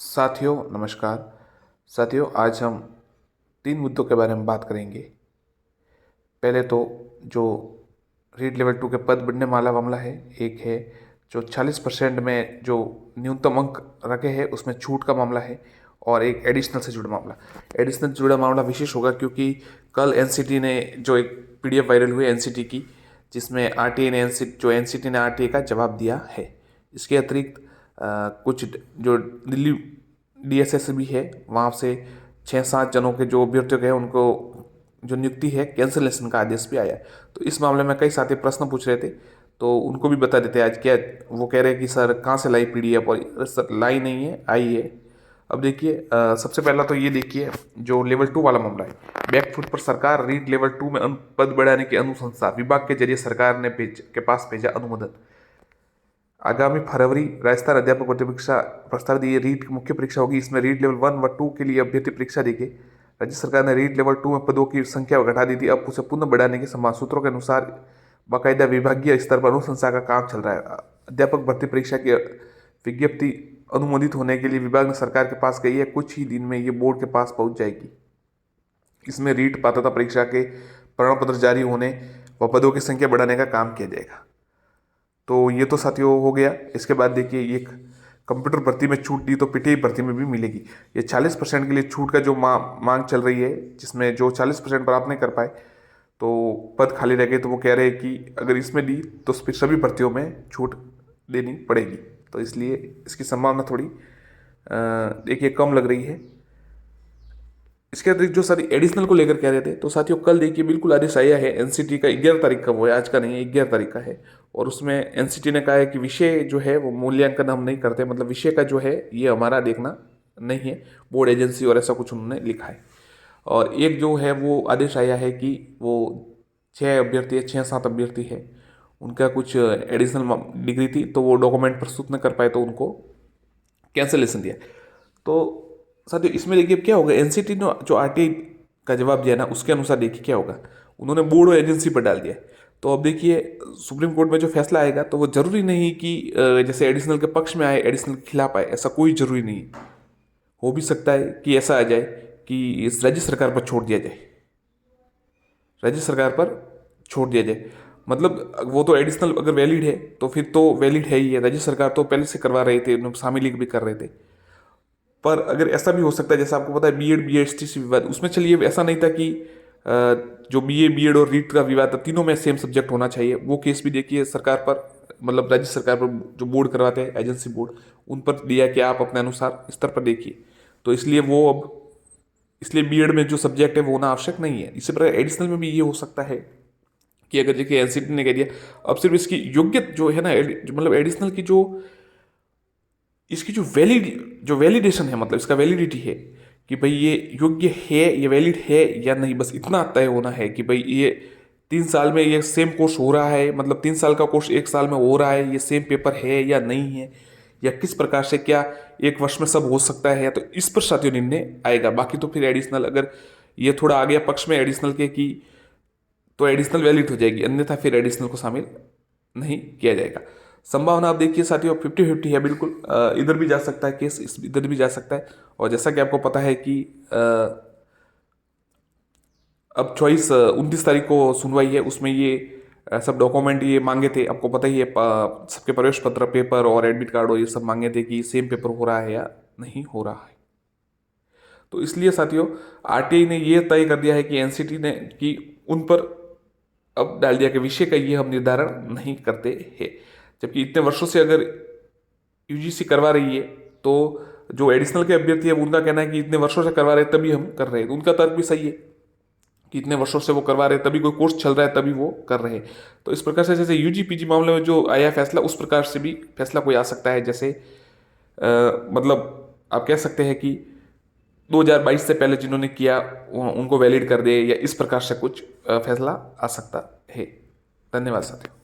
साथियों नमस्कार। साथियों आज हम 3 मुद्दों के बारे में बात करेंगे। पहले तो जो रीट लेवल 2 के पद बढ़ने वाला मामला है, एक है जो 40% में जो न्यूनतम अंक रखे हैं उसमें छूट का मामला है, और एक एडिशनल से जुड़ा मामला। एडिशनल से जुड़ा मामला विशेष होगा क्योंकि कल एनसीटी ने जो एक पीडीएफ वायरल हुई एनसीटी की, जिसमें आरटीए ने एनसीटी ने आरटीए का जवाब दिया है। इसके अतिरिक्त कुछ जो दिल्ली डीएसएस भी है, वहाँ से 6-7 जनों के जो अभ्यर्थियों के हैं उनको जो नियुक्ति है कैंसिलेशन का आदेश भी आया है। तो इस मामले में कई साथी प्रश्न पूछ रहे थे, तो उनको भी बता देते हैं आज। क्या वो कह रहे हैं कि सर कहाँ से लाई पीडीएफ, और सर लाई नहीं है, आई है। अब देखिए, सबसे पहला तो ये देखिए जो लेवल 2 वाला मामला है, बैकफुट पर सरकार रीट लेवल 2 में पद बढ़ाने की अनुशंसा, विभाग के जरिए सरकार ने के पास भेजा अनुमोदन। आगामी फरवरी राजस्थान अध्यापक भर्ती परीक्षा प्रस्तावित ये रीट की मुख्य परीक्षा होगी। इसमें रीट लेवल 1 व 2 के लिए अभ्यर्थी परीक्षा देंगे। राज्य सरकार ने रीट लेवल 2 में पदों की संख्या घटा दी थी, अब उसे पुनः बढ़ाने के समान सूत्रों के अनुसार बाकायदा विभागीय स्तर पर अनुशंसा का काम चल रहा है। अध्यापक भर्ती परीक्षा की विज्ञप्ति अनुमोदित होने के लिए विभाग ने सरकार के पास गई है, कुछ ही दिन में ये बोर्ड के पास पहुंच जाएगी। इसमें रीट पात्रता परीक्षा के प्रमाण पत्र जारी होने व पदों की संख्या बढ़ाने का काम किया जाएगा। तो ये तो साथियों हो गया। इसके बाद देखिए, एक कंप्यूटर भर्ती में छूट दी तो पीटीआई भर्ती में भी मिलेगी। ये 40% के लिए छूट का जो मांग चल रही है, जिसमें जो 40% प्राप्त नहीं कर पाए तो पद खाली रह गए, तो वो कह रहे हैं कि अगर इसमें दी तो फिर सभी भर्तियों में छूट देनी पड़ेगी। तो इसलिए इसकी संभावना थोड़ी देखिए कम लग रही है। इसके अतिरिक्त जो साथी एडिशनल को लेकर कह रहे थे, तो साथियों कल देखिए बिल्कुल आदेश आया है एनसीटी का। 11 तारीख का वो है, आज का नहीं है, 11 तारीख का है। और उसमें एनसीटी ने कहा है कि विषय जो है वो मूल्यांकन हम नहीं करते, मतलब विषय का जो है ये हमारा देखना नहीं है, बोर्ड एजेंसी और ऐसा कुछ उन्होंने लिखा है। और एक जो है वो आदेश आया है कि वो 6-7 अभ्यर्थी है, उनका कुछ एडिशनल डिग्री थी तो वो डॉक्यूमेंट प्रस्तुत न कर पाए, तो उनको कैंसिलेशन दिया। तो साथियों इसमें देखिए क्या होगा, एनसीटी ने जो आरटीआई का जवाब दिया ना, उसके अनुसार देखिए क्या होगा, उन्होंने बोर्ड और एजेंसी पर डाल दिया। तो अब देखिए सुप्रीम कोर्ट में जो फैसला आएगा, तो वो जरूरी नहीं कि जैसे एडिशनल के पक्ष में आए, एडिशनल के खिलाफ आए, ऐसा कोई जरूरी नहीं। हो भी सकता है कि ऐसा आ जाए कि इस राज्य सरकार पर छोड़ दिया जाए, राज्य सरकार पर छोड़ दिया जाए। मतलब वो तो एडिशनल अगर वैलिड है तो फिर तो वैलिड है ही है, राज्य सरकार तो पहले से करवा रहे थे, शामिल भी कर रहे थे। पर अगर ऐसा भी हो सकता है, जैसा आपको पता है बीएड बीएसटी से विवाद, उसमें चलिए ऐसा नहीं था कि जो बीए बीएड और रीट का विवाद था, तीनों में सेम सब्जेक्ट होना चाहिए। वो केस भी देखिए सरकार पर, मतलब राज्य सरकार पर जो बोर्ड करवाते हैं एजेंसी बोर्ड, उन पर दिया कि आप अपने अनुसार स्तर पर देखिए। तो इसलिए वो अब इसलिए बीएड में जो सब्जेक्ट है वो होना आवश्यक नहीं है। इसी प्रकार एडिशनल में भी ये हो सकता है कि अगर देखिए एनसीटी ने कह दिया, अब सिर्फ इसकी योग्यता जो है ना, मतलब एडिशनल की जो इसकी जो वैलिडेशन है, मतलब इसका वैलिडिटी है कि भाई ये योग्य है, ये वैलिड है या नहीं, बस इतना तय होना है कि भाई ये 3 साल में ये सेम कोर्स हो रहा है, मतलब 3 साल का कोर्स 1 साल में हो रहा है, ये सेम पेपर है या नहीं है, या किस प्रकार से क्या 1 वर्ष में सब हो सकता है, तो इस पर साथियों निर्णय आएगा। बाकी तो फिर एडिशनल अगर ये थोड़ा आ गया पक्ष में एडिशनल के कि तो एडिशनल वैलिड हो जाएगी, अन्यथा फिर एडिशनल को शामिल नहीं किया जाएगा। संभावना आप देखिए साथियों 50-50 है, बिल्कुल इधर भी जा सकता है केस, इधर भी जा सकता है। और जैसा कि आपको पता है कि अब 29 तारीख को सुनवाई है, उसमें ये सब डॉक्यूमेंट ये मांगे थे, आपको पता ही है, सबके प्रवेश पत्र, पेपर और एडमिट कार्ड और ये सब मांगे थे कि सेम पेपर हो रहा है या नहीं हो रहा है। तो इसलिए साथियों आरटीआई ने ये तय कर दिया है कि एनसीटी ने कि उन पर अब डाल दिया कि विषय का ये हम निर्धारण नहीं करते हैं। जबकि इतने वर्षों से अगर यूजीसी करवा रही है, तो जो एडिशनल के अभ्यर्थी है उनका कहना है कि इतने वर्षों से करवा रहे हैं तभी हम कर रहे हैं। तो उनका तर्क भी सही है कि इतने वर्षों से वो करवा रहे हैं, तभी कोई कोर्स चल रहा है तभी वो कर रहे हैं। तो इस प्रकार से जैसे यूजी पीजी मामले में जो आया फैसला, उस प्रकार से भी फैसला कोई आ सकता है। जैसे मतलब आप कह सकते हैं कि 2022 से पहले जिन्होंने किया उनको वैलिड कर दे, या इस प्रकार से कुछ फैसला आ सकता है। धन्यवाद साथियों।